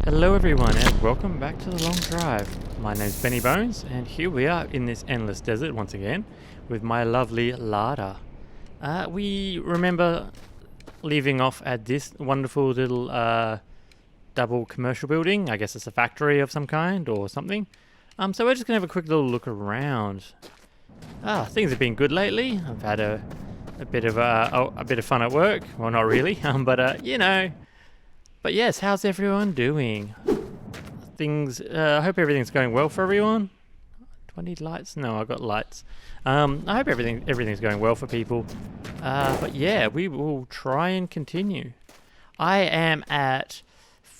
Hello everyone and welcome back to The Long Drive. My name's Benny Bones and here we are in this endless desert once again with my lovely Lada. We remember leaving off at this wonderful little double commercial building. I guess it's a factory of some kind or something. So we're just going to have a quick little look around. Things have been good lately. I've had a bit of fun at work. Well, not really, but you know. But yes, how's everyone doing? I hope everything's going well for everyone. Do I need lights? No, I've got lights. I hope everything's going well for people. But yeah, we will try and continue. I am at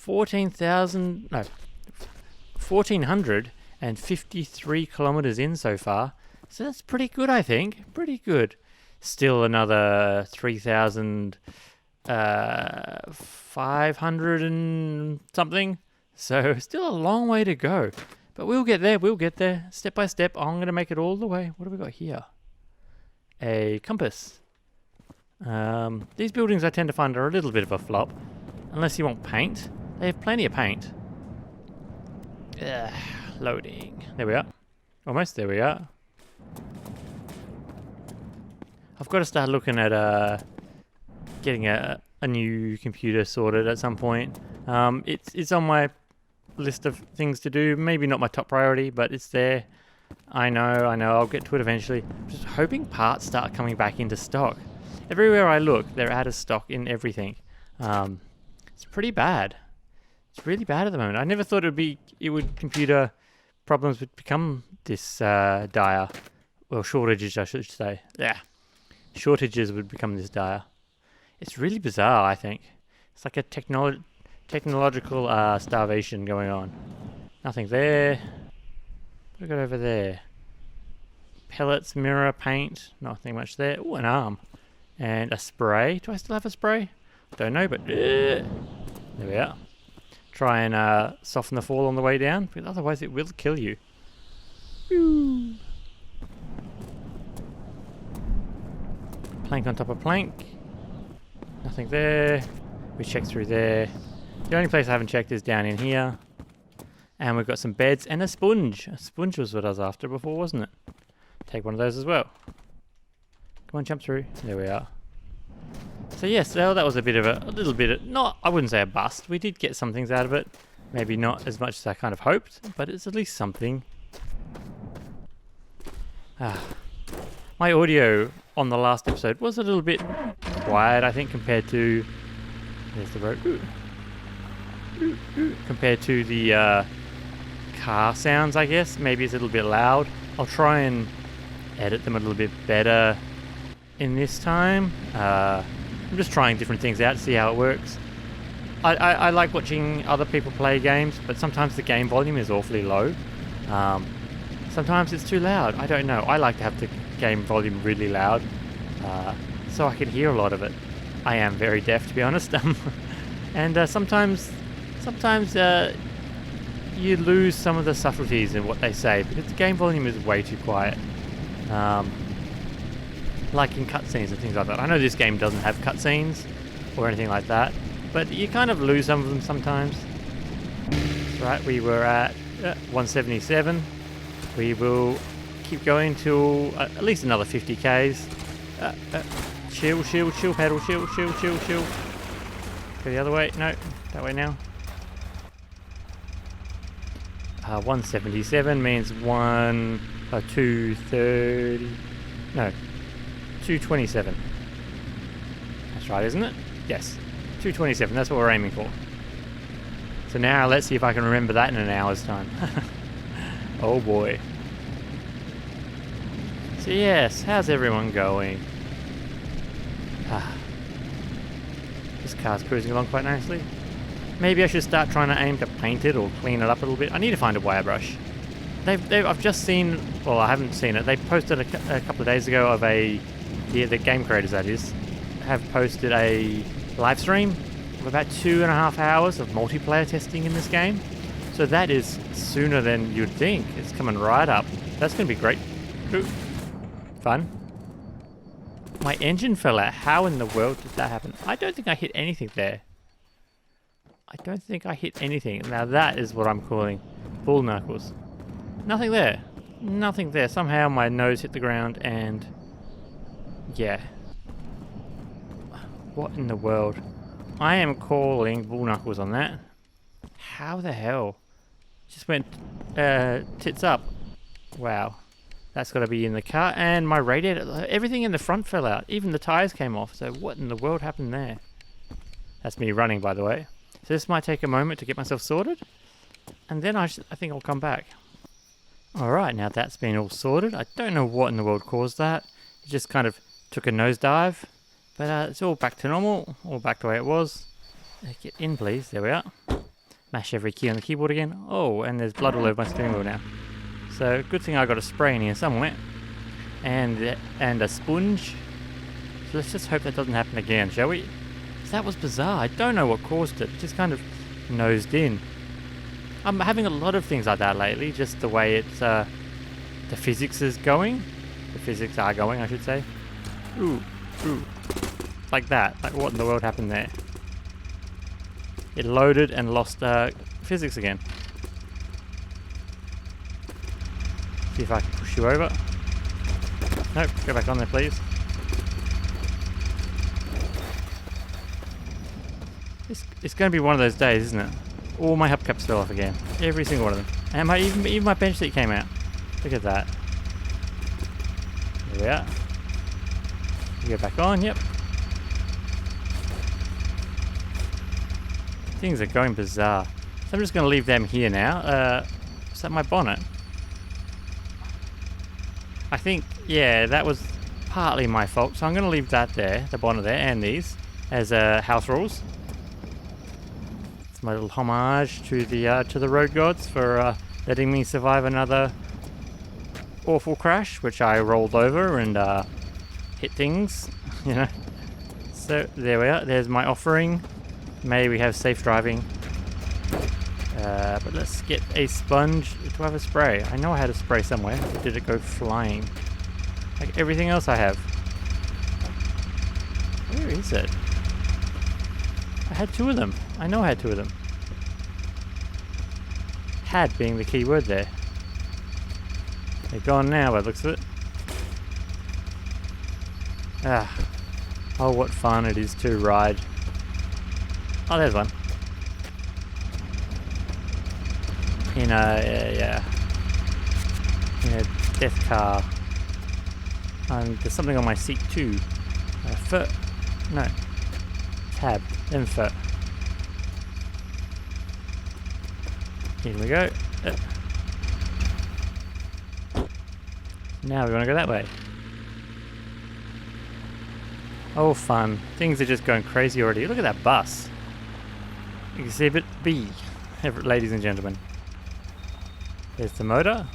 1,453 kilometers in so far. So that's pretty good, I think. Pretty good. Still another 3,500 and something. So still a long way to go. But we'll get there. Step by step. I'm going to make it all the way. What have we got here? A compass. These buildings I tend to find are a little bit of a flop. Unless you want paint. They have plenty of paint. Loading. There we are. Almost there we are. I've got to start looking at getting a new computer sorted at some point. It's on my list of things to do. Maybe not my top priority, but it's there. I know. I'll get to it eventually. I'm just hoping parts start coming back into stock. Everywhere I look, they're out of stock in everything. It's pretty bad. It's really bad at the moment. I never thought computer problems would become this dire. Well, shortages, I should say. Yeah. Shortages would become this dire. It's really bizarre, I think. It's like a technological starvation going on. Nothing there. What have we got over there? Pellets, mirror, paint. Nothing much there. Oh, an arm. And a spray. Do I still have a spray? Don't know, but... there we are. Try and soften the fall on the way down, because otherwise it will kill you. Woo. Plank on top of plank. Nothing there. We check through there. The only place I haven't checked is down in here. And we've got some beds and a sponge. A sponge was what I was after before, wasn't it? Take one of those as well. Come on, jump through. There we are. So yes, well, that was a little bit of, I wouldn't say a bust. We did get some things out of it. Maybe not as much as I kind of hoped, but it's at least something. My audio on the last episode was a little bit quiet, I think, compared to... There's the road. Compared to the car sounds, I guess. Maybe it's a little bit loud. I'll try and edit them a little bit better in this time. I'm just trying different things out to see how it works. I like watching other people play games, but sometimes the game volume is awfully low. Sometimes it's too loud. I don't know. I like to have the game volume really loud, so I can hear a lot of it. I am very deaf, to be honest. And sometimes you lose some of the subtleties in what they say because the game volume is way too quiet. Like in cutscenes and things like that. I know this game doesn't have cutscenes or anything like that, but you kind of lose some of them sometimes. That's right, we were at 177. We will keep going till at least another 50 Ks. Chill, pedal, chill. Go the other way. No, that way now. 177 means 230. No, 227. That's right, isn't it? Yes, 227. That's what we're aiming for. So now let's see if I can remember that in an hour's time. Oh boy. So yes, how's everyone going? This car's cruising along quite nicely. Maybe I should start trying to aim to paint it or clean it up a little bit. I need to find a wire brush. I've just seen, well, I haven't seen it. They posted a couple of days ago of the game creators, that is, have posted a live stream of about 2.5 hours of multiplayer testing in this game. So that is sooner than you'd think. It's coming right up. That's going to be great. Ooh. Fun. My engine fell out. How in the world did that happen? I don't think I hit anything there. I don't think I hit anything. Now that is what I'm calling bull knuckles. Nothing there. Nothing there. Somehow my nose hit the ground and... yeah. What in the world? I am calling bull knuckles on that. How the hell? Just went tits up. Wow. That's got to be in the car. And my radiator, everything in the front fell out. Even the tires came off. So what in the world happened there? That's me running, by the way. So this might take a moment to get myself sorted. And then I think I'll come back. Alright, now that's been all sorted. I don't know what in the world caused that. It just kind of took a nosedive. But it's all back to normal. All back the way it was. Get in, please. There we are. Mash every key on the keyboard again. Oh, and there's blood all over my steering wheel now. So, good thing I got a spray in here somewhere. And a sponge. So let's just hope that doesn't happen again, shall we? That was bizarre. I don't know what caused it. It just kind of nosed in. I'm having a lot of things like that lately. Just the way it's... the physics is going. The physics are going, I should say. Ooh. Ooh. Like that. Like what in the world happened there? It loaded and lost physics again. See if I can push you over. Nope, go back on there please. It's going to be one of those days, isn't it? All my hubcaps fell off again. Every single one of them. And even my bench seat came out. Look at that. There we are. Go back on, yep. Things are going bizarre. So I'm just going to leave them here now. Is that my bonnet? I think, yeah, that was partly my fault. So I'm going to leave that there, the bonnet there, and these, as house rules. It's my little homage to the road gods for letting me survive another awful crash, which I rolled over and hit things, you know. So there we are. There's my offering. May we have safe driving. But let's get a sponge. Do I have a spray? I know I had a spray somewhere. But did it go flying? Like everything else I have. Where is it? I had two of them. I know I had two of them. Had being the key word there. They're gone now by the looks of it. Ah. Oh, what fun it is to ride. Oh, there's one. In a death car. And there's something on my seat too. Foot. No. Tab. Then foot. Here we go. Now we want to go that way. Oh, fun. Things are just going crazy already. Look at that bus. Exhibit B, ladies and gentlemen. There's the motor.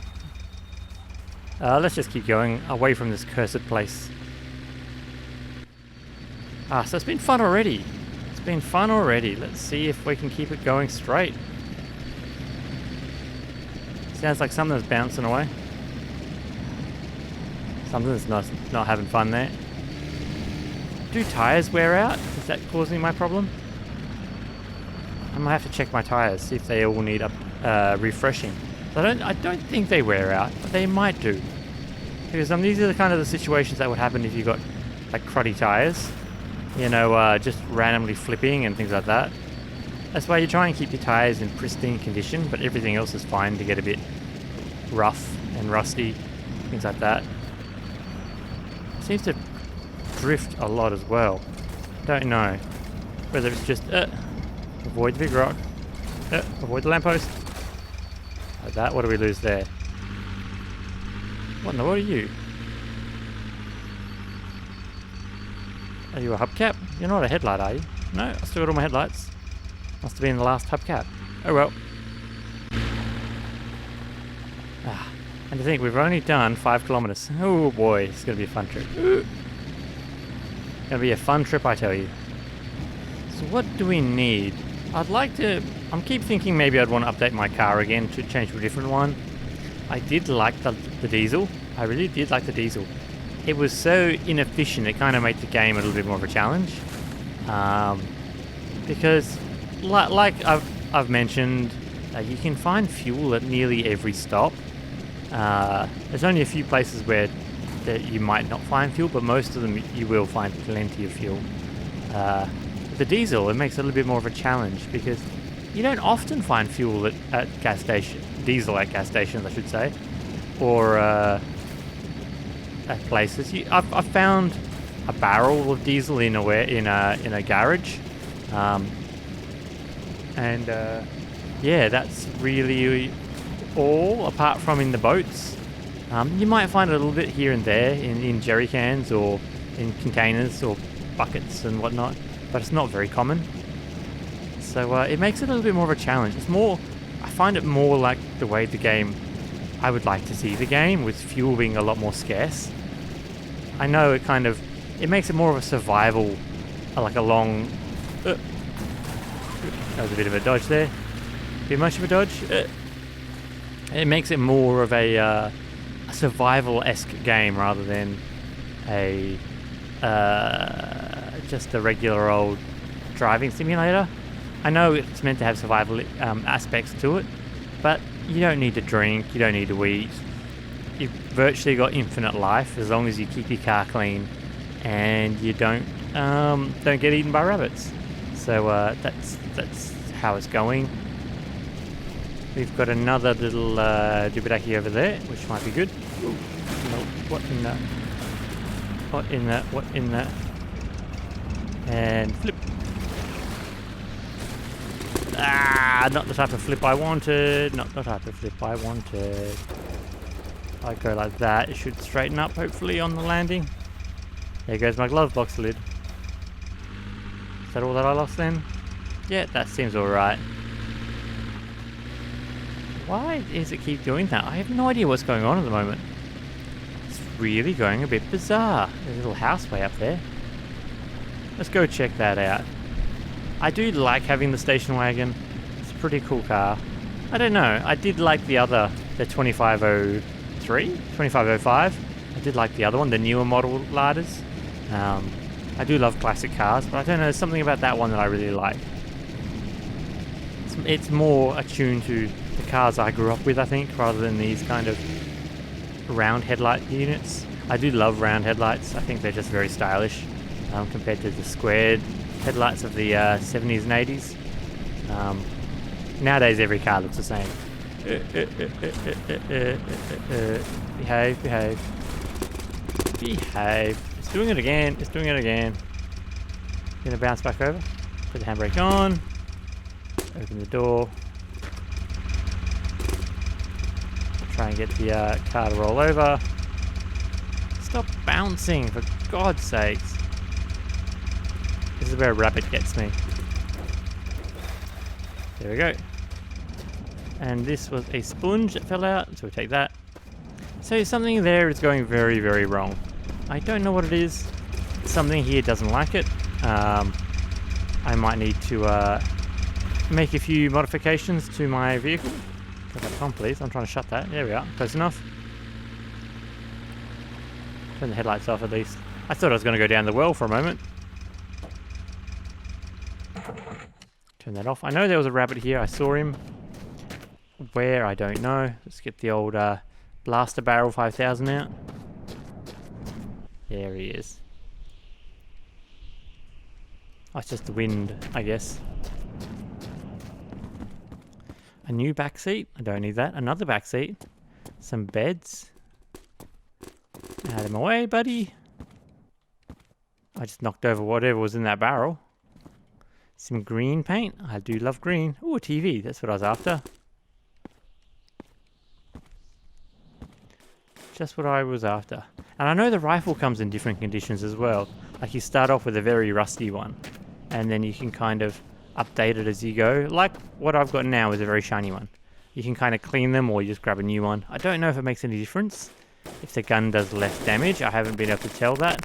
Let's just keep going away from this cursed place. So it's been fun already. It's been fun already. Let's see if we can keep it going straight. Sounds like something's bouncing away. Something's not having fun there. Do tires wear out? Is that causing my problem? I might have to check my tires, see if they all need refreshing. I don't think they wear out, but they might do. Because these are the kind of the situations that would happen if you got like cruddy tires. You know, just randomly flipping and things like that. That's why you try and keep your tires in pristine condition, but everything else is fine to get a bit rough and rusty, things like that. It seems to drift a lot as well. Don't know whether it's just avoid the big rock, avoid the lamppost. Like that. What do we lose there? What in the world are you? Are you a hubcap? You're not a headlight, are you? No, I still got all my headlights. Must have been the last hubcap. Oh well. And to think we've only done 5 kilometers. Oh boy, it's going to be a fun trip. Going to be a fun trip, I tell you. So what do we need? I keep thinking maybe I'd want to update my car again to change to a different one. I did like the diesel. I really did like the diesel. It was so inefficient, it kind of made the game a little bit more of a challenge. Because like I've mentioned, you can find fuel at nearly every stop. There's only a few places where that you might not find fuel, but most of them you will find plenty of fuel. With the diesel, it makes it a little bit more of a challenge because you don't often find fuel at gas station, diesel at gas stations, I should say, or at places. I've found a barrel of diesel in a garage, and yeah, that's really all apart from in the boats. You might find it a little bit here and there in jerry cans or in containers or buckets and whatnot, but it's not very common. So it makes it a little bit more of a challenge. I find it more like the way the game I would like to see the game, with fuel being a lot more scarce. I know it makes it more of a survival, like a long... that was a bit of a dodge there. Too much of a dodge. It makes it more of a survival-esque game rather than a just a regular old driving simulator. I know it's meant to have survival aspects to it, but you don't need to drink, you don't need to eat. You've virtually got infinite life as long as you keep your car clean and you don't get eaten by rabbits. So that's how it's going. We've got another little Dubidaki over there, which might be good. Ooh, no, what in that? What in that? What in that? And flip. Ah, not the type of flip I wanted. Not the type of flip I wanted. If I go like that, it should straighten up, hopefully, on the landing. There goes my glove box lid. Is that all that I lost then? Yeah, that seems alright. Why does it keep doing that? I have no idea what's going on at the moment. It's really going a bit bizarre. There's a little house way up there. Let's go check that out. I do like having the station wagon. It's a pretty cool car. I don't know. I did like the 2503? 2505? I did like the other one, the newer model Ladas. I do love classic cars, but I don't know, there's something about that one that I really like. It's more attuned to the cars I grew up with, I think, rather than these kind of round headlight units. I do love round headlights. I think they're just very stylish compared to the squared headlights of the 70s and 80s. Nowadays every car looks the same. Behave, behave. Behave. It's doing it again. It's doing it again. Gonna bounce back over. Put the handbrake on. Open the door. Try and get the car to roll over. Stop bouncing, for God's sakes. This is where a rabbit gets me. There we go. And this was a sponge that fell out, so we'll take that. So something there is going very, very wrong. I don't know what it is. Something here doesn't like it. I might need to make a few modifications to my vehicle. Turn that on, please. I'm trying to shut that. There we are. Close enough. Turn the headlights off at least. I thought I was going to go down the well for a moment. Turn that off. I know there was a rabbit here. I saw him. Where? I don't know. Let's get the old Blaster Barrel 5000 out. There he is. Oh, it's just the wind, I guess. A new back seat. I don't need that. Another back seat. Some beds. Out of my way, buddy. I just knocked over whatever was in that barrel. Some green paint. I do love green. Ooh, a TV. That's what I was after. Just what I was after. And I know the rifle comes in different conditions as well. Like you start off with a very rusty one. And then you can kind of update it as you go. Like what I've got now is a very shiny one. You can kind of clean them or you just grab a new one. I don't know if it makes any difference. If the gun does less damage. I haven't been able to tell that.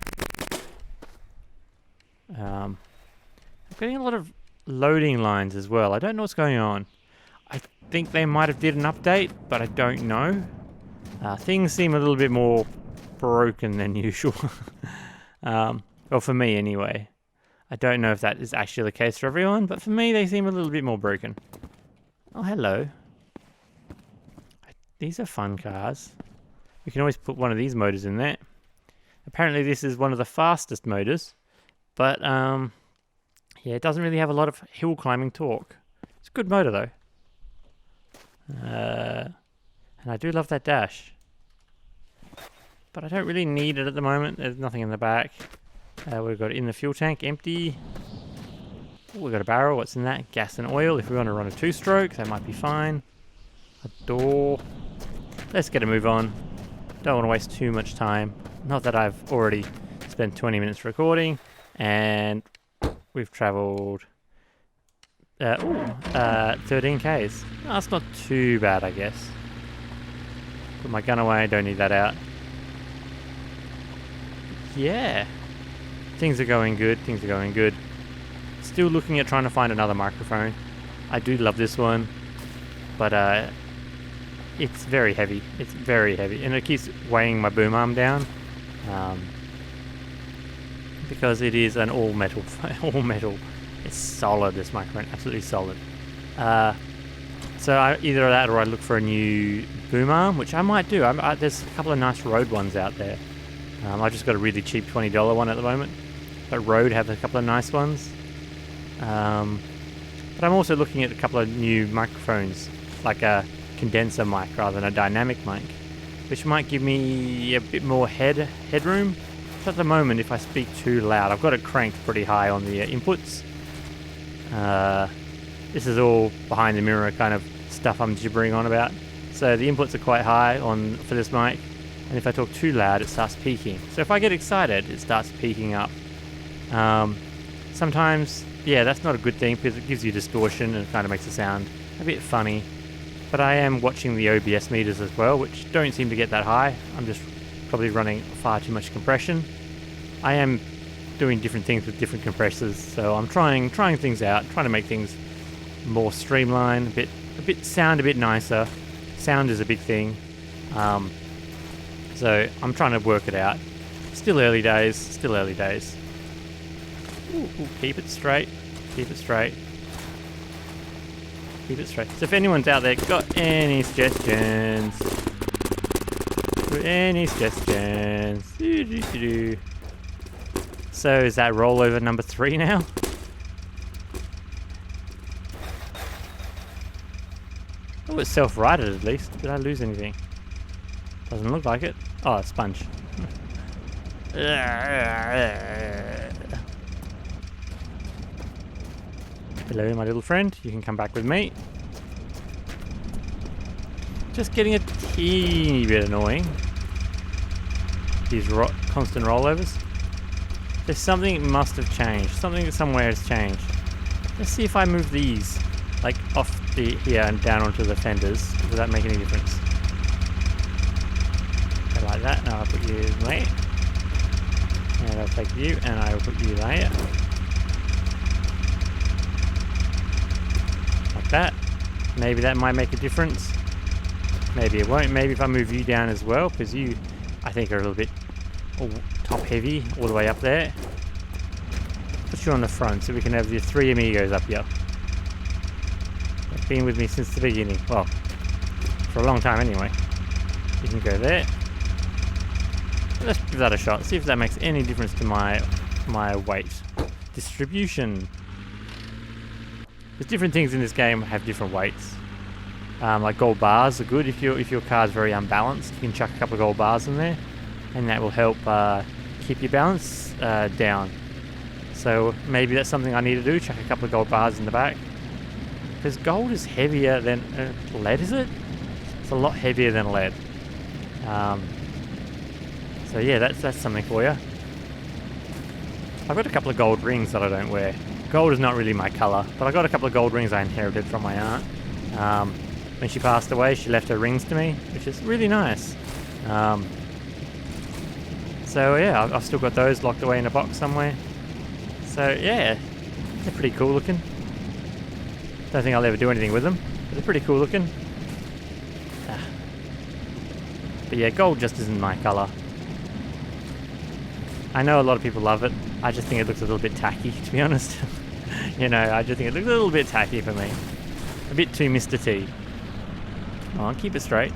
I'm getting a lot of loading lines as well. I don't know what's going on. I think they might have did an update, but I don't know. Things seem a little bit more broken than usual. Well, for me anyway. I don't know if that is actually the case for everyone, but for me they seem a little bit more broken. Oh, hello. These are fun cars. We can always put one of these motors in there. Apparently this is one of the fastest motors, but yeah, it doesn't really have a lot of hill climbing torque. It's a good motor though. And I do love that dash. But I don't really need it at the moment. There's nothing in the back. We've got it in the fuel tank, empty. Ooh, we've got a barrel. What's in that? Gas and oil. If we want to run a 2-stroke, that might be fine. A door. Let's get a move on. Don't want to waste too much time. Not that I've already spent 20 minutes recording. And we've travelled 13 Ks. Oh, that's not too bad, I guess. Put my gun away. Don't need that out. Yeah. Things are going good. Things are going good. Still looking at trying to find another microphone. I do love this one. But it's very heavy. It's very heavy. And it keeps weighing my boom arm down. Because it is an all metal. All metal. It's solid, this microphone. Absolutely solid. So either that or I look for a new boom arm, which I might do. There's a couple of nice Rode ones out there. I just got a really cheap $20 one at the moment. But Rode have a couple of nice ones. But I'm also looking at a couple of new microphones, like a condenser mic rather than a dynamic mic, which might give me a bit more headroom. So at the moment, if I speak too loud, I've got it cranked pretty high on the inputs. This is all behind the mirror kind of stuff I'm gibbering on about. So the inputs are quite high for this mic, and if I talk too loud, it starts peaking. So if I get excited, it starts peaking up. Sometimes, yeah, that's not a good thing because it gives you distortion and it kind of makes it sound a bit funny. But I am watching the OBS meters as well, which don't seem to get that high. I'm just probably running far too much compression. I am doing different things with different compressors, so I'm trying things out, trying to make things more streamlined, sound a bit nicer. Sound is a big thing. So I'm trying to work it out. Still early days, still early days. Ooh, keep it straight, keep it straight. Keep it straight. So if anyone's out there got any suggestions, So is that rollover number 3 now? Oh, it's self-righted at least. Did I lose anything? Doesn't look like it. Oh, a sponge. Hello, my little friend. You can come back with me. Just getting a teeny bit annoying. These constant rollovers. There's something must have changed. Something somewhere has changed. Let's see if I move these, like off here and down onto the fenders. Does that make any difference? I like that. Now I'll put you there. And I'll take you and I will put you there. Like that. Maybe that might make a difference. Maybe it won't. Maybe if I move you down as well, because you, I think, are a little bit top heavy all the way up there. Put you on the front so we can have the 3 amigos up here. They've been with me since the beginning. Well, for a long time anyway. You can go there. Let's give that a shot. See if that makes any difference to my weight distribution. There's different things in this game have different weights. Like gold bars are good if your car's very unbalanced. You can chuck a couple of gold bars in there, and that will help keep your balance down. So maybe that's something I need to do. Chuck a couple of gold bars in the back. Because gold is heavier than lead, is it? It's a lot heavier than lead. So yeah, that's something for you. I've got a couple of gold rings that I don't wear. Gold is not really my colour, but I got a couple of gold rings I inherited from my aunt. When she passed away, she left her rings to me, which is really nice. So yeah, I've still got those locked away in a box somewhere. So yeah, they're pretty cool looking. Don't think I'll ever do anything with them, but they're pretty cool looking. But yeah, gold just isn't my colour. I know a lot of people love it. I just think it looks a little bit tacky, to be honest. You know, I just think it looks a little bit tacky for me. A bit too Mr. T. Come on, keep it straight.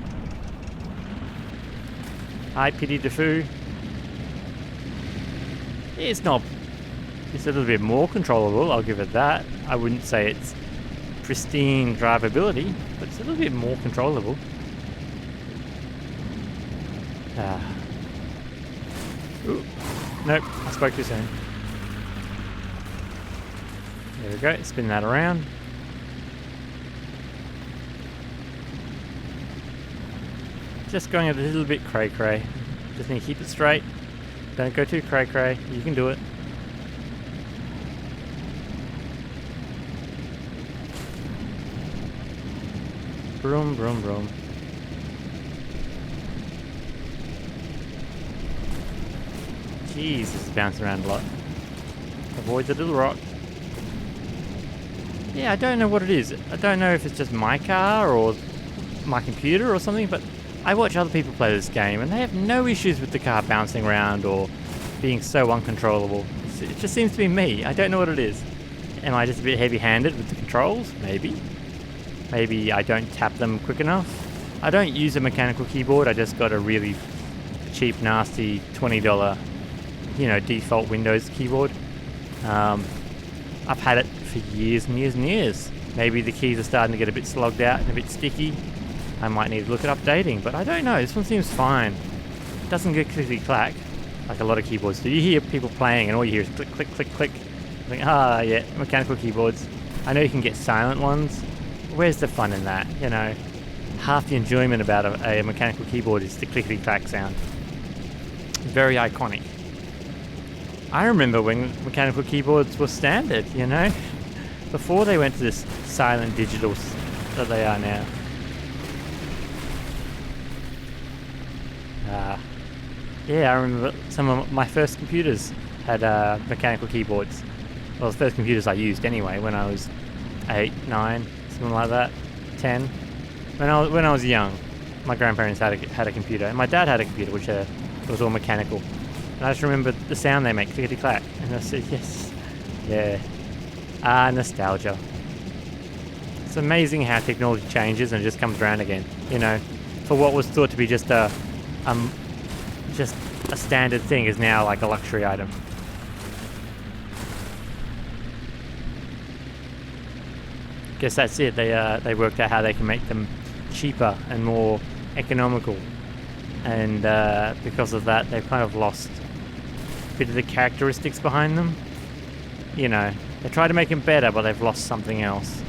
Hi, Pity Defu. It's not... It's a little bit more controllable, I'll give it that. I wouldn't say it's pristine drivability, but it's a little bit more controllable. Ooh. Nope, I spoke too soon. There we go, spin that around. Just going a little bit cray-cray. Just need to keep it straight. Don't go too cray-cray. You can do it. Broom, broom, broom. Jeez, this is bouncing around a lot. Avoid the little rock. Yeah, I don't know what it is. I don't know if it's just my car or my computer or something, but I watch other people play this game and they have no issues with the car bouncing around or being so uncontrollable. It just seems to be me. I don't know what it is. Am I just a bit heavy-handed with the controls? Maybe. Maybe I don't tap them quick enough. I don't use a mechanical keyboard. I just got a really cheap, nasty $20, you know, default Windows keyboard. I've had it for years and years and years. Maybe the keys are starting to get a bit slogged out and a bit sticky. I might need to look at updating, but I don't know. This one seems fine. It doesn't get clickety-clack like a lot of keyboards do. You hear people playing and all you hear is click, click, click, click. I think, yeah, mechanical keyboards. I know you can get silent ones. Where's the fun in that, you know? Half the enjoyment about a mechanical keyboard is the clickety-clack sound. Very iconic. I remember when mechanical keyboards were standard, you know? Before they went to this silent digital that they are now. Yeah, I remember some of my first computers had mechanical keyboards. Well, the first computers I used anyway, when I was 8, 9, something like that, 10. When I was young, my grandparents had a computer, and my dad had a computer which was all mechanical. And I just remember the sound they make, clickety clack, and I said, yes, yeah. Nostalgia. It's amazing how technology changes and it just comes around again. You know, for what was thought to be just a standard thing is now like a luxury item. Guess that's it. They worked out how they can make them cheaper and more economical, and because of that, they've kind of lost a bit of the characteristics behind them. You know, they try to make them better, but they've lost something else,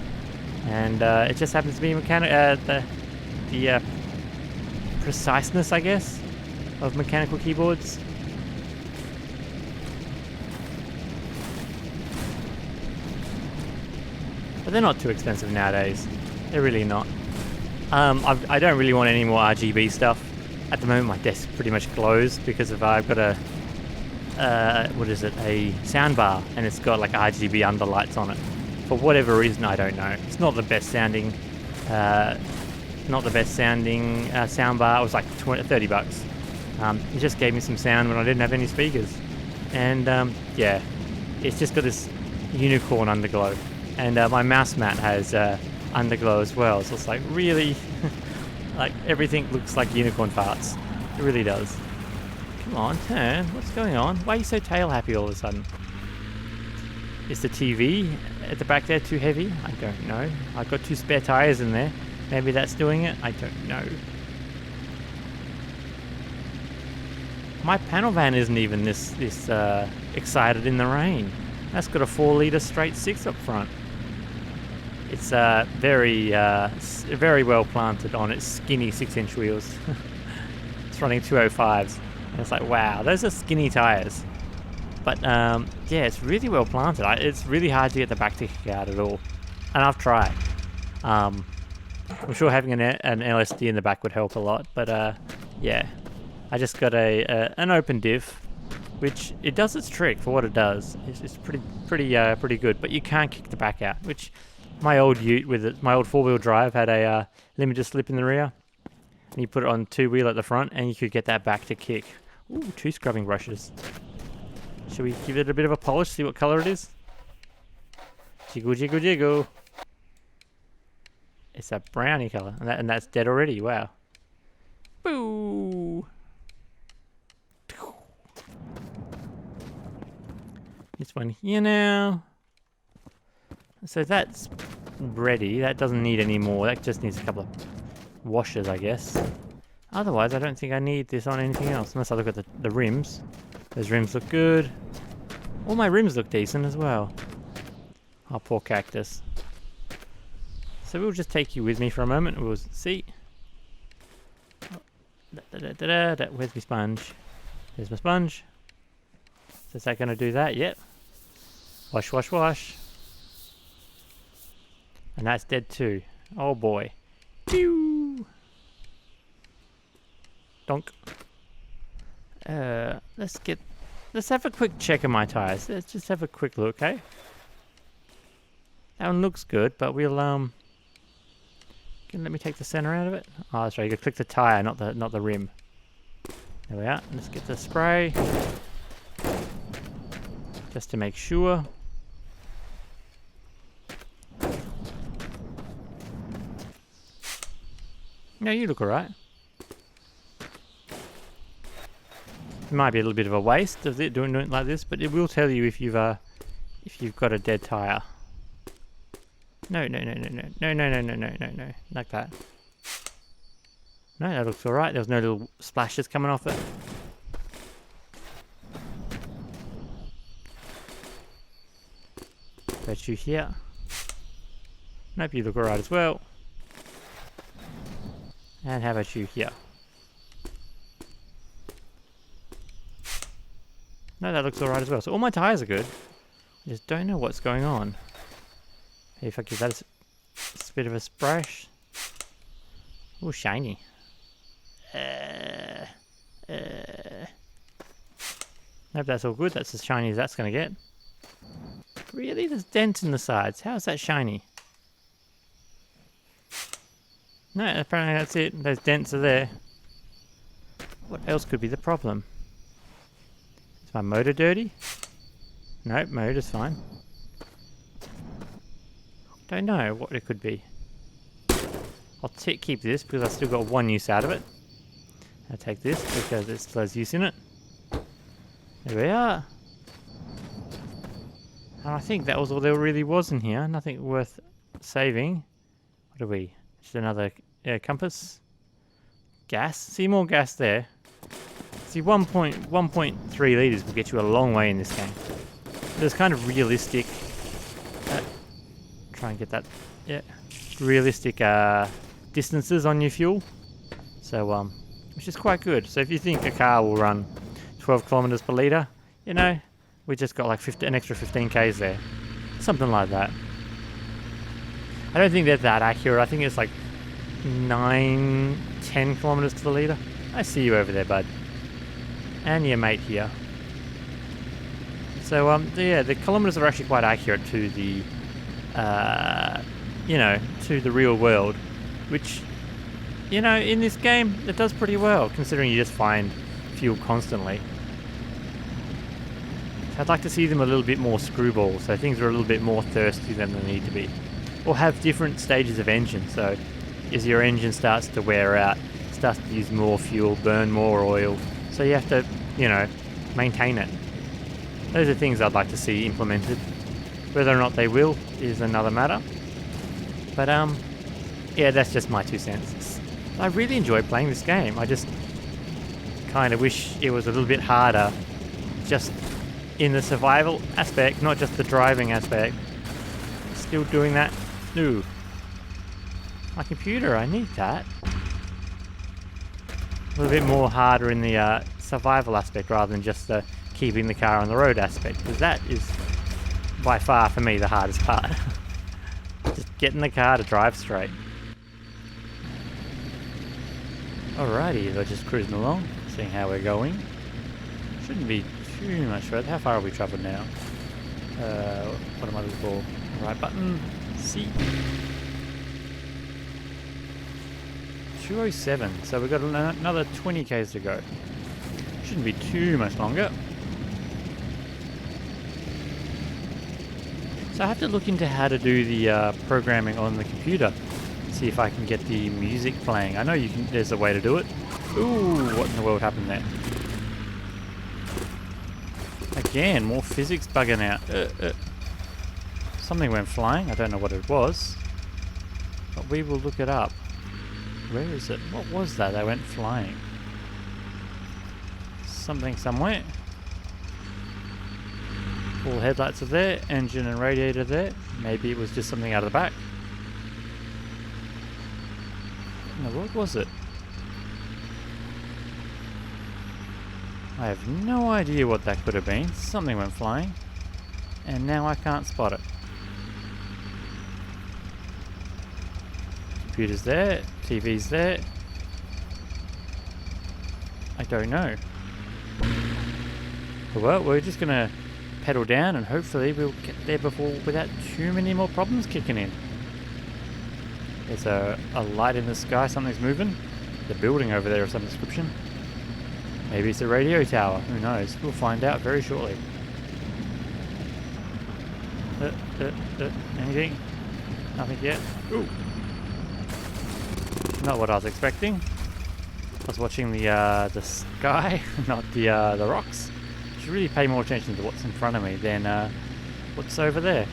and it just happens to be the preciseness, I guess, of mechanical keyboards. But they're not too expensive nowadays. They're really not. I don't really want any more RGB stuff. At the moment, my desk pretty much glows because I've got a sound bar, and it's got like RGB underlights on it. For whatever reason, I don't know. It's not the best sounding, sound bar. It was like $30. It just gave me some sound when I didn't have any speakers, and yeah, it's just got this unicorn underglow. And my mouse mat has underglow as well, so it's like really, like everything looks like unicorn farts. It really does. Come on, turn. What's going on? Why are you so tail happy all of a sudden? Is the TV at the back there too heavy? I don't know. I've got 2 spare tires in there. Maybe that's doing it. I don't know. My panel van isn't even this excited in the rain. That's got a 4-litre straight 6 up front. It's very well planted on its skinny 6-inch wheels. It's running 205s. And it's like, wow, those are skinny tyres. But yeah, it's really well planted. It's really hard to get the back to kick out at all. And I've tried. I'm sure having an LSD in the back would help a lot. But yeah, I just got an open diff, which it does its trick for what it does. It's pretty good. But you can't kick the back out, which my old Ute my old 4-wheel drive had a limited slip in the rear. And you put it on 2-wheel at the front, and you could get that back to kick. Ooh, 2 scrubbing brushes. Should we give it a bit of a polish, see what colour it is? Jiggle, jiggle, jiggle. It's a brownie colour, and that's dead already. Wow. Boo! This one here now. So that's ready. That doesn't need any more. That just needs a couple of washes, I guess. Otherwise, I don't think I need this on anything else. Unless I look at the rims. Those rims look good. All my rims look decent as well. Oh, poor cactus. So we'll just take you with me for a moment. We'll see. Where's my sponge? There's my sponge. So is that going to do that? Yep. Wash, wash, wash. And that's dead too. Oh boy. Pew! Donk. Let's have a quick check of my tires. Let's just have a quick look, okay? That one looks good, but we'll can let me take the center out of it. Oh, that's right. You can click the tire, not the rim. There we are. Let's get the spray, just to make sure. No, you look alright. It might be a little bit of a waste of it doing it like this, but it will tell you if you've got a dead tire. No, like that. No, that looks alright. There was no little splashes coming off it. About you here. Nope, you look alright as well. And how about you here? No, that looks alright as well. So all my tires are good. I just don't know what's going on. Maybe if I give that a bit of a splash. Oh, shiny. Nope, that's all good. That's as shiny as that's going to get. Really? There's dents in the sides. How is that shiny? No, apparently that's it. Those dents are there. What else could be the problem? Is my motor dirty? Nope, motor's fine. Don't know what it could be. I'll keep this because I've still got one use out of it. I'll take this because it still has use in it. There we are. And I think that was all there really was in here. Nothing worth saving. What are we? Just another compass. Gas. See, more gas there. See, 1.3 litres will get you a long way in this game. There's kind of realistic... try and get that... Yeah. Realistic distances on your fuel. So, which is quite good. So if you think a car will run 12 kilometers per litre, you know, we just got like an extra 15 k's there. Something like that. I don't think they're that accurate. I think it's like 9, 10 kilometers to the litre. I see you over there, bud. And your mate here. So, yeah, the kilometers are actually quite accurate to the, you know, to the real world. Which, you know, in this game, it does pretty well, considering you just find fuel constantly. So I'd like to see them a little bit more screwball, so things are a little bit more thirsty than they need to be. Or have different stages of engine, so as your engine starts to wear out, starts to use more fuel, burn more oil, so you have to, you know, maintain it. Those are things I'd like to see implemented. Whether or not they will is another matter. But, yeah, that's just my 2 cents. I really enjoy playing this game. I just kind of wish it was a little bit harder, just in the survival aspect, not just the driving aspect. Still doing that. Ooh. My computer, I need that. A little bit more harder in the survival aspect rather than just the keeping the car on the road aspect, because that is by far for me the hardest part. Just getting the car to drive straight. Alrighty, we're just cruising along, seeing how we're going. Shouldn't be too much further. How far have we travelled now? What am I looking for? Right button. C. 207. So we've got another 20 k's to go. Shouldn't be too much longer. So I have to look into how to do the programming on the computer. See if I can get the music playing. I know you can. There's a way to do it. Ooh, what in the world happened there? Again, more physics bugging out. Something went flying. I don't know what it was. But we will look it up. Where is it? What was that? They went flying. Something somewhere. All headlights are there. Engine and radiator there. Maybe it was just something out of the back. No, what was it? I have no idea what that could have been. Something went flying. And now I can't spot it. Computer's there. TV's there. I don't know. Well, we're just going to pedal down and hopefully we'll get there without too many more problems kicking in. There's a light in the sky. Something's moving. The building over there of some description. Maybe it's a radio tower. Who knows? We'll find out very shortly. Anything? Nothing yet? Ooh. Not what I was expecting. I was watching the sky, not the rocks. Should really pay more attention to what's in front of me than what's over there.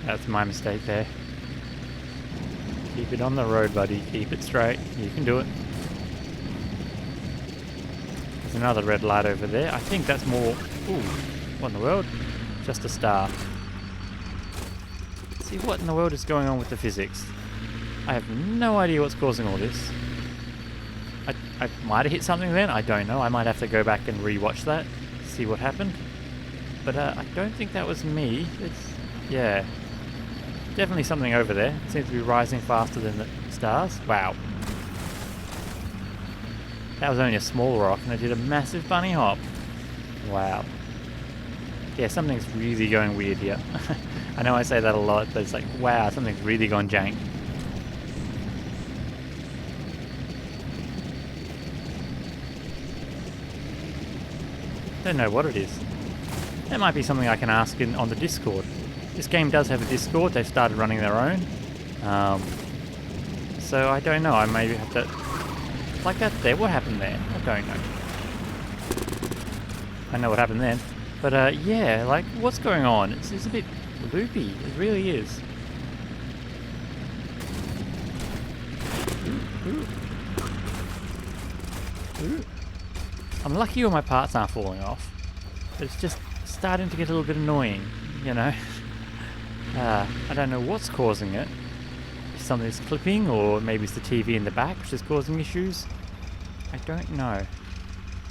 That's my mistake there. Keep it on the road, buddy. Keep it straight. You can do it. There's another red light over there. I think that's more... Ooh, what in the world? Just a star. Let's see what in the world is going on with the physics. I have no idea what's causing all this. I might have hit something then. I don't know. I might have to go back and re-watch that. See what happened. But I don't think that was me. It's... Yeah. Definitely something over there. It seems to be rising faster than the stars. Wow. That was only a small rock and it did a massive bunny hop. Wow. Yeah, something's really going weird here. I know I say that a lot, but it's like, wow, something's really gone jank. Don't know what it is. That might be something I can ask on the Discord. This game does have a Discord. They've started running their own. So I don't know. I maybe have to... Like that there. What happened there? I don't know. I know what happened then. But yeah, like what's going on? It's a bit loopy. It really is. Ooh. Ooh. I'm lucky all my parts aren't falling off. But it's just starting to get a little bit annoying, you know. I don't know what's causing it. If something's clipping, or maybe it's the TV in the back which is causing issues. I don't know.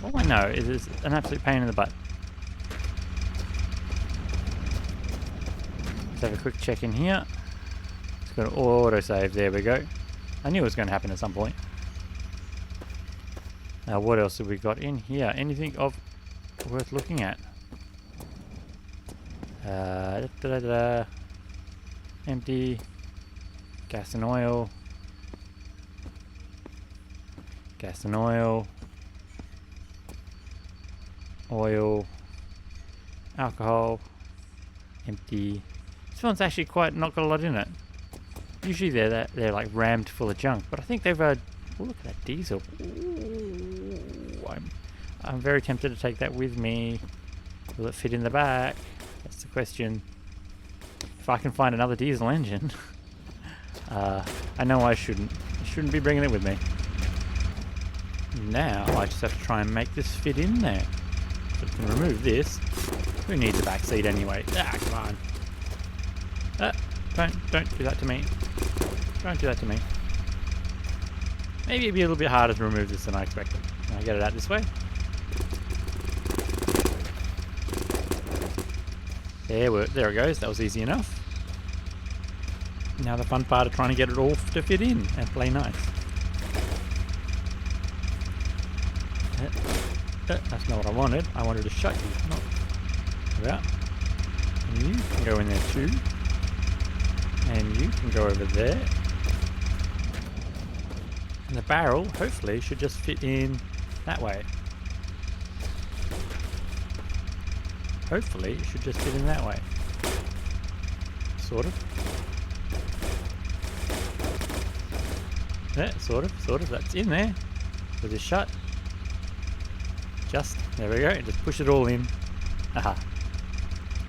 All I know is it's an absolute pain in the butt. Let's have a quick check in here. It's got an autosave. There we go. I knew it was going to happen at some point. Now, what else have we got in here? Anything of worth looking at? Empty. Gas and oil. Gas and oil. Oil. Alcohol. Empty. This one's actually quite not got a lot in it. Usually they're like rammed full of junk, but I think they've oh, look at that diesel. Ooh, I'm very tempted to take that with me. Will it fit in the back? That's the question. If I can find another diesel engine. I know I shouldn't. I shouldn't be bringing it with me. Now I just have to try and make this fit in there. So we can remove this. Who needs a back seat anyway? Ah, come on. Don't do that to me. Don't do that to me. Maybe it'd be a little bit harder to remove this than I expected. I'll get it out this way. There it goes. That was easy enough. Now the fun part of trying to get it all to fit in and play nice. That's not what I wanted. I wanted to shut you. Not about. And you can go in there too. And you can go over there. And the barrel, hopefully, should just fit in that way. Hopefully, it should just fit in that way. Sort of. Yeah, sort of. That's in there. With it shut. Just, there we go. Just push it all in. Haha.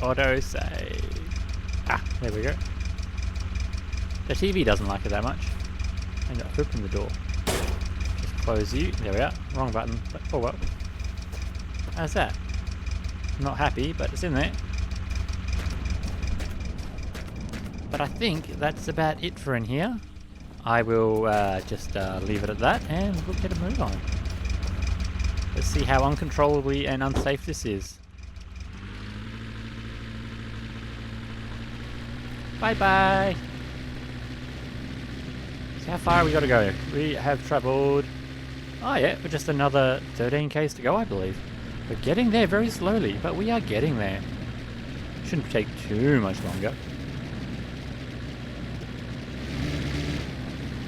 Auto save. Ah, there we go. The TV doesn't like it that much. And open the door. Just close you. There we are. Wrong button. But oh well. How's that? Not happy, but it's in there. But I think that's about it for in here. I will just leave it at that and we'll get a move on. Let's see how uncontrollably and unsafe this is. Bye bye! So how far we got to go? We have travelled... Oh yeah, we're just another 13 k's to go, I believe. We're getting there very slowly, but we are getting there. Shouldn't take too much longer.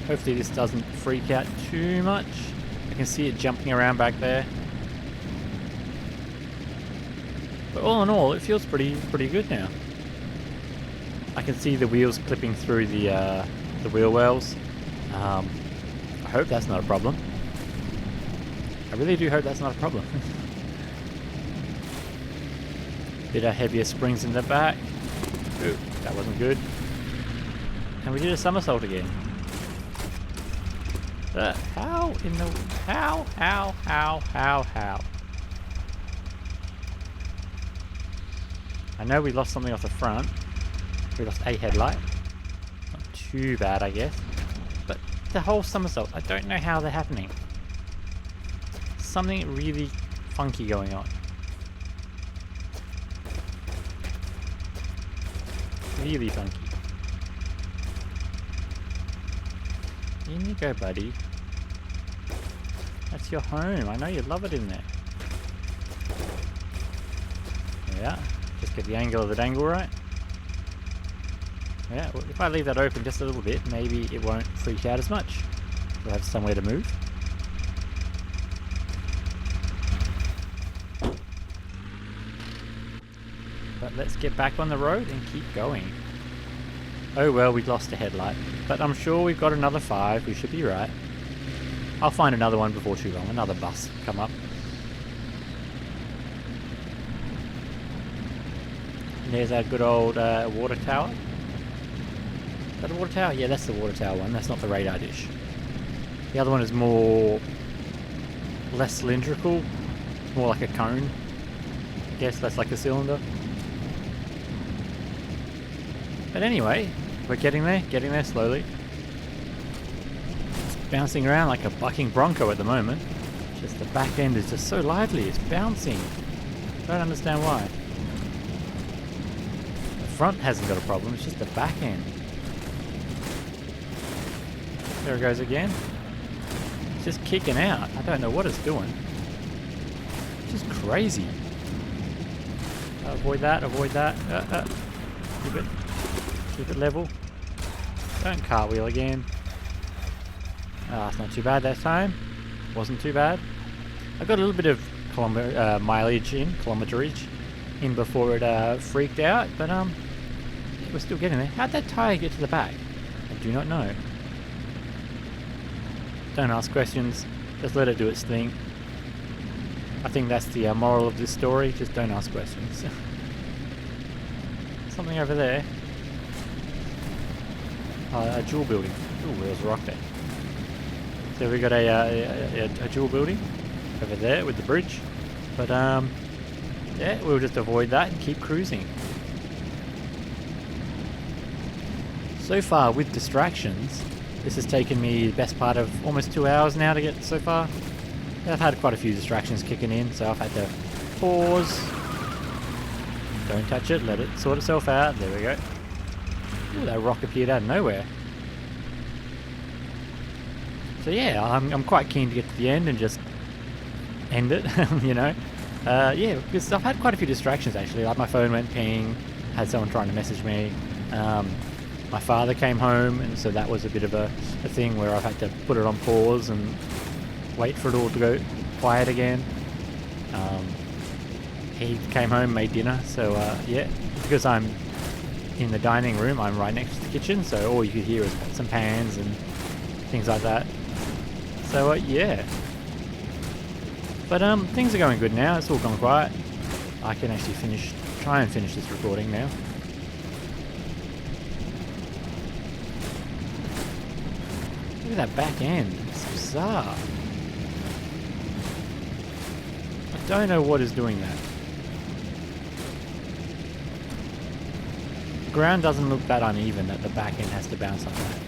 Hopefully this doesn't freak out too much. I can see it jumping around back there. But all in all, it feels pretty good now. I can see the wheels clipping through the wheel wells. I hope that's not a problem. I really do hope that's not a problem. Bit of heavier springs in the back. Ooh, that wasn't good. And we did a somersault again. How in the... How? I know we lost something off the front. We lost a headlight. Not too bad, I guess. But the whole somersault, I don't know how they're happening. Something really funky going on. Really funky. In you go, buddy. That's your home. I know you love it in there. Yeah. Just get the angle of the dangle right. Yeah, well, if I leave that open just a little bit, maybe it won't freak out as much. We'll have somewhere to move. But let's get back on the road and keep going. Oh well, we lost a headlight. But I'm sure we've got another 5. We should be right. I'll find another one before too long. Another bus come up. And there's our good old water tower. Is that a water tower? Yeah, that's the water tower one. That's not the radar dish. The other one is less cylindrical. More like a cone. I guess that's like a cylinder. But anyway, we're getting there slowly. It's bouncing around like a bucking bronco at the moment. Just the back end is just so lively, it's bouncing. Don't understand why. The front hasn't got a problem, it's just the back end. There it goes again. It's just kicking out. I don't know what it's doing. It's just crazy. Avoid that, avoid that. Keep it level. Don't cartwheel again. Ah, it's not too bad that time. Wasn't too bad. I got a little bit of kilometerage in before it freaked out, but we're still getting there. How'd that tyre get to the back? I do not know. Don't ask questions. Just let it do its thing. I think that's the moral of this story. Just don't ask questions. Something over there. A dual building. Ooh, there's a rock there. So we got a dual building over there with the bridge. But yeah, we'll just avoid that and keep cruising. So far with distractions, this has taken me the best part of almost 2 hours now to get so far. I've had quite a few distractions kicking in, so I've had to pause. Don't touch it, let it sort itself out. There we go. Ooh, that rock appeared out of nowhere. So yeah, I'm quite keen to get to the end and just end it, you know. Yeah, because I've had quite a few distractions actually. Like my phone went ping, had someone trying to message me. My father came home, and so that was a bit of a thing where I've had to put it on pause and wait for it all to go quiet again. He came home, made dinner, so yeah, because I'm in the dining room. I'm right next to the kitchen, so all you could hear is pots and pans and things like that. So yeah. But things are going good now. It's all gone quiet. I can actually try and finish this recording now. Look at that back end. It's bizarre. I don't know what is doing that. The ground doesn't look that uneven that the back end has to bounce like that.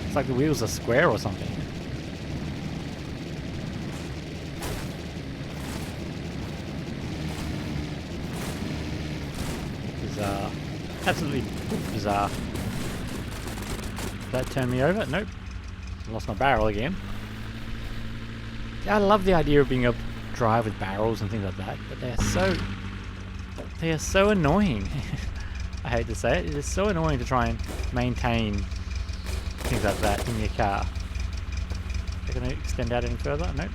It's like the wheels are square or something. Bizarre. Absolutely bizarre. Did that turn me over? Nope. I lost my barrel again. Yeah, I love the idea of being able to drive with barrels and things like that, but they are so annoying. I hate to say it. It is so annoying to try and maintain things like that in your car. They're going to extend out any further? Nope.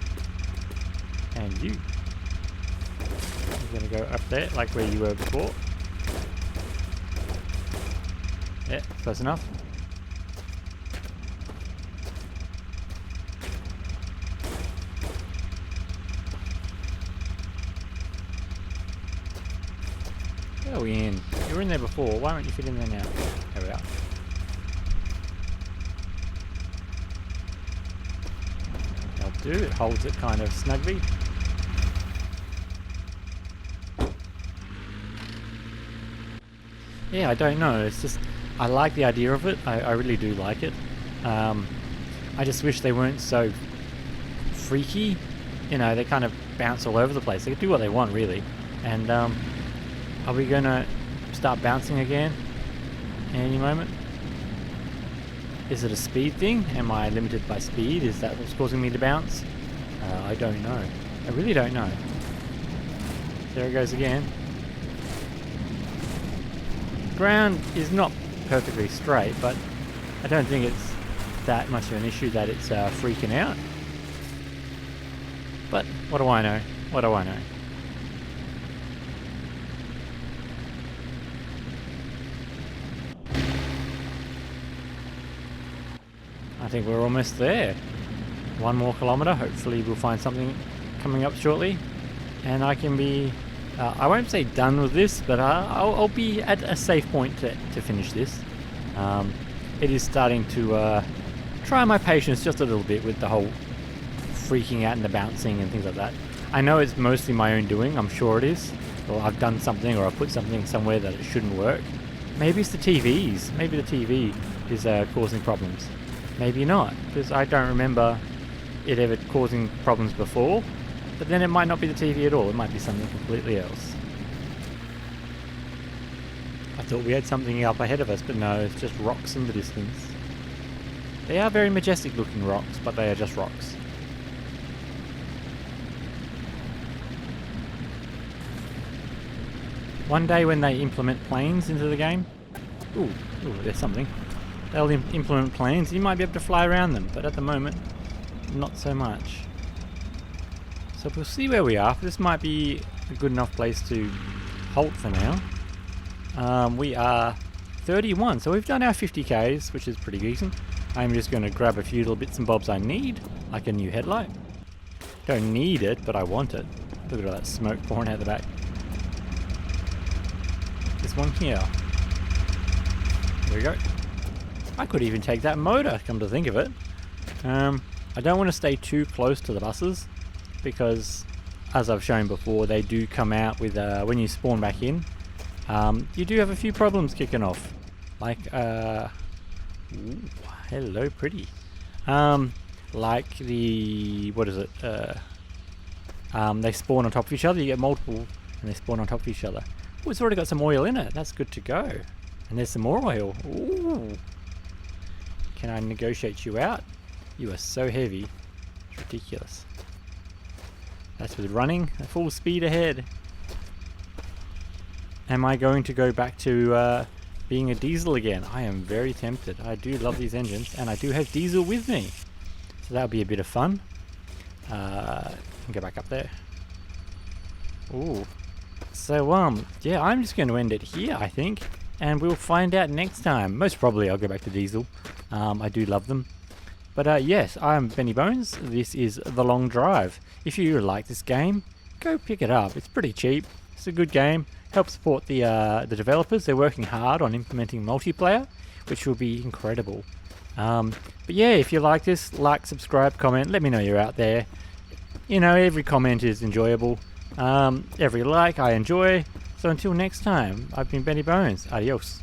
And you. You're going to go up there, like where you were before. Yeah, close enough. Where are we in? You were in there before. Why don't you fit in there now? There we are. That'll do. It holds it kind of snugly. Yeah, I don't know. It's just, I like the idea of it. I really do like it. I just wish they weren't so freaky. You know, they kind of bounce all over the place. They can do what they want, really. And are we going to start bouncing again any moment? Is it a speed thing? Am I limited by speed? Is that what's causing me to bounce? I don't know. I really don't know. There it goes again. Ground is not perfectly straight, but I don't think it's that much of an issue that it's freaking out. But what do I know? What do I know? I think we're almost there. 1 more kilometre. Hopefully we'll find something coming up shortly. And I can be... I won't say done with this, but I'll be at a safe point to finish this. It is starting to try my patience just a little bit with the whole freaking out and the bouncing and things like that. I know it's mostly my own doing. I'm sure it is. Or I've done something, or I've put something somewhere that it shouldn't work. Maybe it's the TVs. Maybe the TV is causing problems. Maybe not, because I don't remember it ever causing problems before. But then it might not be the TV at all. It might be something completely else. I thought we had something up ahead of us, but no, it's just rocks in the distance. They are very majestic looking rocks, but they are just rocks. One day when they implement planes into the game, ooh, there's something. They'll implement planes, you might be able to fly around them, but at the moment, not so much. So we'll see where we are. This might be a good enough place to halt for now. We are 31, so we've done our 50Ks, which is pretty decent. I'm just going to grab a few little bits and bobs I need, like a new headlight. Don't need it, but I want it. Look at all that smoke pouring out the back. This one here. There we go. I could even take that motor, come to think of it. I don't want to stay too close to the buses, because as I've shown before, they do come out with, when you spawn back in, you do have a few problems kicking off. Like, ooh, hello pretty. Like the, what is it, they spawn on top of each other, you get multiple, and they spawn on top of each other. Oh, it's already got some oil in it, that's good to go. And there's some more oil, ooh. Can I negotiate you out? You are so heavy, it's ridiculous. That's with running at full speed ahead. Am I going to go back to being a diesel again? I am very tempted. I do love these engines, and I do have diesel with me. So that'll be a bit of fun. Go back up there. Ooh. So yeah, I'm just going to end it here, I think, and we'll find out next time. Most probably I'll go back to Diesel. I do love them. But yes, I'm Benny Bones. This is The Long Drive. If you like this game, go pick it up. It's pretty cheap. It's a good game. Help support the developers. They're working hard on implementing multiplayer, which will be incredible. But yeah, if you like this, like, subscribe, comment. Let me know you're out there. You know, every comment is enjoyable. Every like I enjoy. So until next time, I've been Benny Bones. Adios.